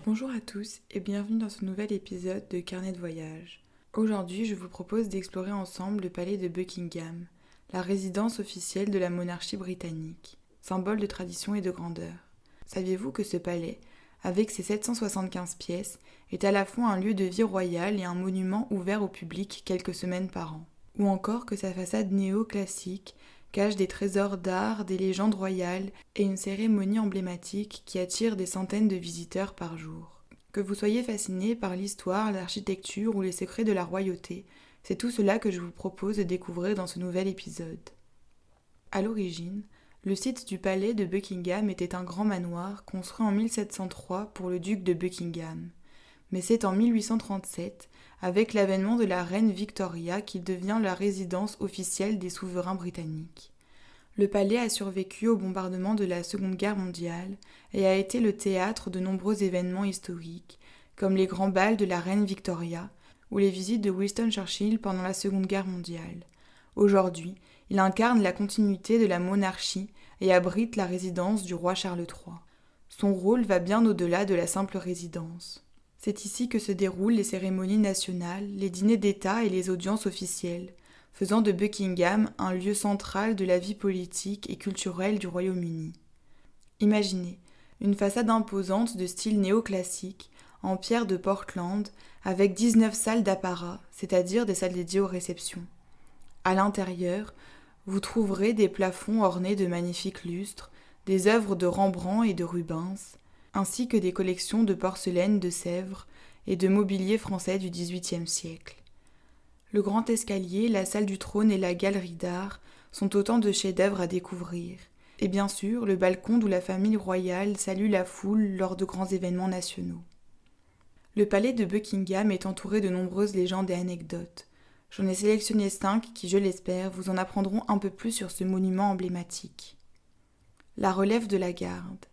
Bonjour à tous et bienvenue dans ce nouvel épisode de Carnet de voyage. Aujourd'hui, je vous propose d'explorer ensemble le palais de Buckingham, la résidence officielle de la monarchie britannique, symbole de tradition et de grandeur. Saviez-vous que ce palais, avec ses 775 pièces, est à la fois un lieu de vie royale et un monument ouvert au public quelques semaines par an? Ou encore que sa façade néo-classique cache des trésors d'art, des légendes royales et une cérémonie emblématique qui attire des centaines de visiteurs par jour. Que vous soyez fasciné par l'histoire, l'architecture ou les secrets de la royauté, c'est tout cela que je vous propose de découvrir dans ce nouvel épisode. À l'origine, le site du palais de Buckingham était un grand manoir construit en 1703 pour le duc de Buckingham. Mais c'est en 1837, avec l'avènement de la reine Victoria, qu'il devient la résidence officielle des souverains britanniques. Le palais a survécu au bombardement de la Seconde Guerre mondiale et a été le théâtre de nombreux événements historiques, comme les grands bals de la reine Victoria ou les visites de Winston Churchill pendant la Seconde Guerre mondiale. Aujourd'hui, il incarne la continuité de la monarchie et abrite la résidence du roi Charles III. Son rôle va bien au-delà de la simple résidence. C'est ici que se déroulent les cérémonies nationales, les dîners d'État et les audiences officielles, faisant de Buckingham un lieu central de la vie politique et culturelle du Royaume-Uni. Imaginez, une façade imposante de style néoclassique, en pierre de Portland, avec 19 salles d'apparat, c'est-à-dire des salles dédiées aux réceptions. À l'intérieur, vous trouverez des plafonds ornés de magnifiques lustres, des œuvres de Rembrandt et de Rubens, ainsi que des collections de porcelaine de Sèvres et de mobilier français du XVIIIe siècle. Le grand escalier, la salle du trône et la galerie d'art sont autant de chefs-d'œuvre à découvrir. Et bien sûr, le balcon d'où la famille royale salue la foule lors de grands événements nationaux. Le palais de Buckingham est entouré de nombreuses légendes et anecdotes. J'en ai sélectionné 5 qui, je l'espère, vous en apprendront un peu plus sur ce monument emblématique. La relève de la garde.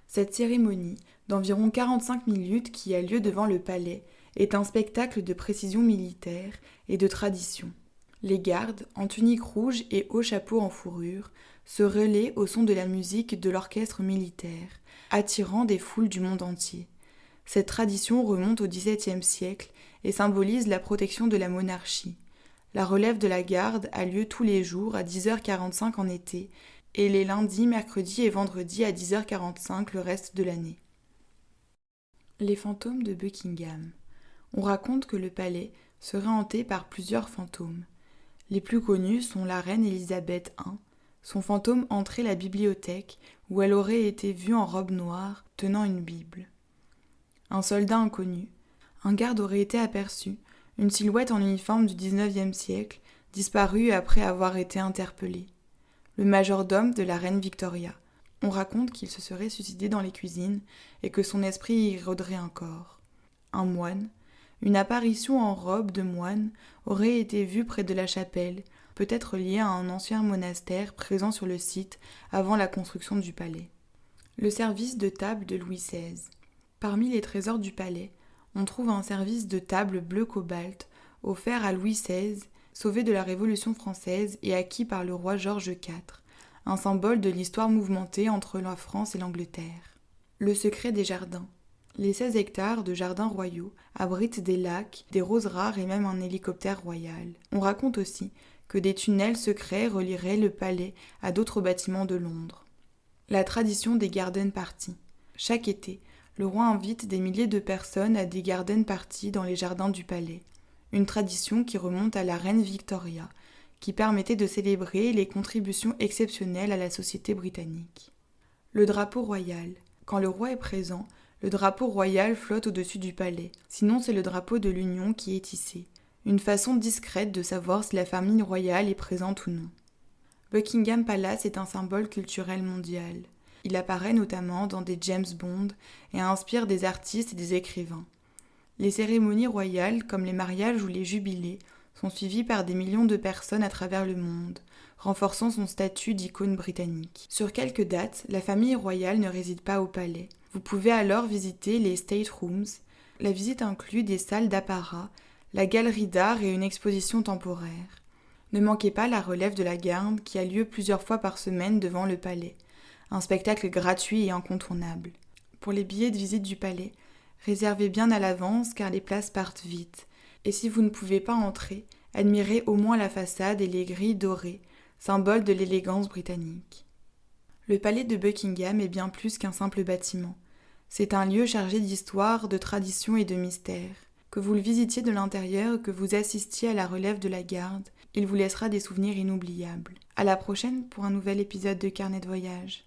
Cette cérémonie, d'environ 45 minutes qui a lieu devant le palais, est un spectacle de précision militaire et de tradition. Les gardes, en tunique rouge et haut chapeau en fourrure, se relaient au son de la musique de l'orchestre militaire, attirant des foules du monde entier. Cette tradition remonte au XVIIe siècle et symbolise la protection de la monarchie. La relève de la garde a lieu tous les jours à 10h45 en été et les lundis, mercredis et vendredis à 10h45 le reste de l'année. Les fantômes de Buckingham. On raconte que le palais serait hanté par plusieurs fantômes. Les plus connus sont la reine Élisabeth I. Son fantôme entrait la bibliothèque où elle aurait été vue en robe noire tenant une Bible. Un soldat inconnu. Un garde aurait été aperçu, une silhouette en uniforme du XIXe siècle, disparue après avoir été interpellée. Le majordome de la reine Victoria. On raconte qu'il se serait suicidé dans les cuisines et que son esprit y rôderait encore. Un moine. Une apparition en robe de moine aurait été vue près de la chapelle, peut-être liée à un ancien monastère présent sur le site avant la construction du palais. Le service de table de Louis XVI. Parmi les trésors du palais, on trouve un service de table bleu cobalt offert à Louis XVI, sauvé de la Révolution française et acquis par le roi George IV, un symbole de l'histoire mouvementée entre la France et l'Angleterre. Le secret des jardins. Les 16 hectares de jardins royaux abritent des lacs, des roses rares et même un hélicoptère royal. On raconte aussi que des tunnels secrets relieraient le palais à d'autres bâtiments de Londres. La tradition des garden parties. Chaque été, le roi invite des milliers de personnes à des garden parties dans les jardins du palais. Une tradition qui remonte à la reine Victoria, qui permettait de célébrer les contributions exceptionnelles à la société britannique. Le drapeau royal. Quand le roi est présent, le drapeau royal flotte au-dessus du palais. Sinon, c'est le drapeau de l'Union qui est hissé. Une façon discrète de savoir si la famille royale est présente ou non. Buckingham Palace est un symbole culturel mondial. Il apparaît notamment dans des James Bond et inspire des artistes et des écrivains. Les cérémonies royales, comme les mariages ou les jubilés, sont suivies par des millions de personnes à travers le monde, renforçant son statut d'icône britannique. Sur quelques dates, la famille royale ne réside pas au palais. Vous pouvez alors visiter les State Rooms. La visite inclut des salles d'apparat, la galerie d'art et une exposition temporaire. Ne manquez pas la relève de la garde qui a lieu plusieurs fois par semaine devant le palais. Un spectacle gratuit et incontournable. Pour les billets de visite du palais, Réservez bien à l'avance car les places partent vite. Et si vous ne pouvez pas entrer, admirez au moins la façade et les grilles dorées, symbole de l'élégance britannique. Le palais de Buckingham est bien plus qu'un simple bâtiment. C'est un lieu chargé d'histoire, de tradition et de mystère. Que vous le visitiez de l'intérieur, que vous assistiez à la relève de la garde, il vous laissera des souvenirs inoubliables. À la prochaine pour un nouvel épisode de Carnet de voyage.